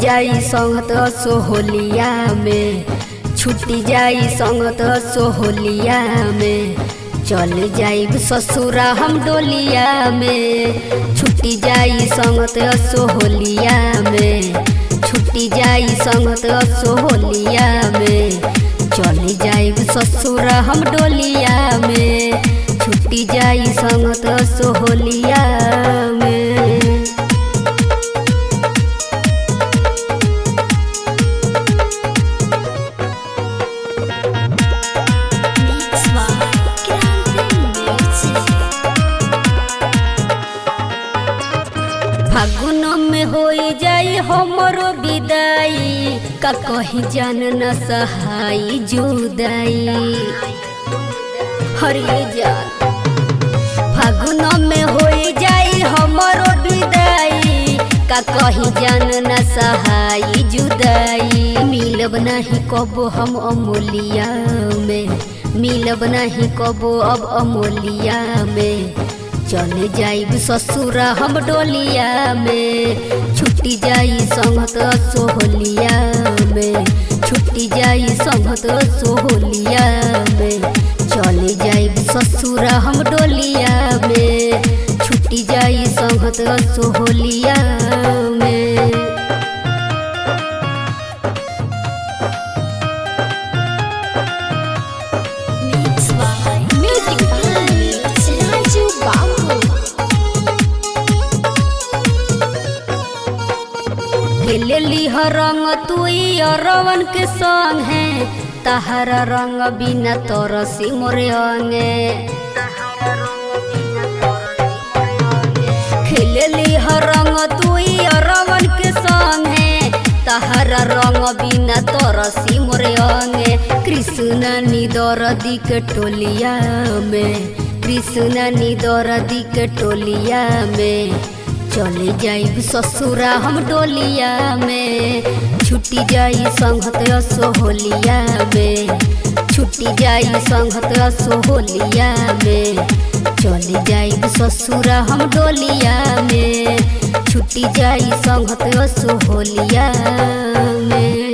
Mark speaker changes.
Speaker 1: जाई संगत सोहलिया में, छुट्टी जाई संगत सोहलिया में, चल जाइब ससुरा हम डोलिया में। छुट्टी जाई संगत सोहलिया में, छुट्टी जाई संगत सोहलिया में, चल जाइब ससुरा हम डोलिया में। छुट्टी जाई संगत सोहलिया में। फागुन में हो जाई हमरो विदाई, का कहीं जान न सहाई जुदाई। हरिये जान फागुन में हो जाई हमरो विदाई, का कहीं जान न सहाई जुदाई। मिलब नहीं कबो हम अमोलिया में, मिलब नहीं कबो अब अमोलिया में, चल जाइब ससुरा हम डोलिया में। छुट्टी जाई संगत सोहलिया में, छुट्टी जाई संगत सोहलिया में, चल जाइब ससुरा हम डोलिया में। छुट्टी जाई संगत सोहलिया में। खेलेली रंग तुई अरवन के संग है, तहरा रंग बिना तरसी मोरे अंगे। खेलेली रंग तुई अरवन के संग है, तहरा रंग बिना तरसी मोरे अंगे। कृष्णा निदरदी के टोलिया में, कृष्णा निदरदी के टोलिया में, चले जाइब ससुरा हम डोलिया में। छुट्टी जाई संगत सोहलिया में, छुट्टी जाई संगत सोहलिया में, चले जाइब ससुरा हम डोलिया में। छुट्टी जाई संगत सोहलिया में।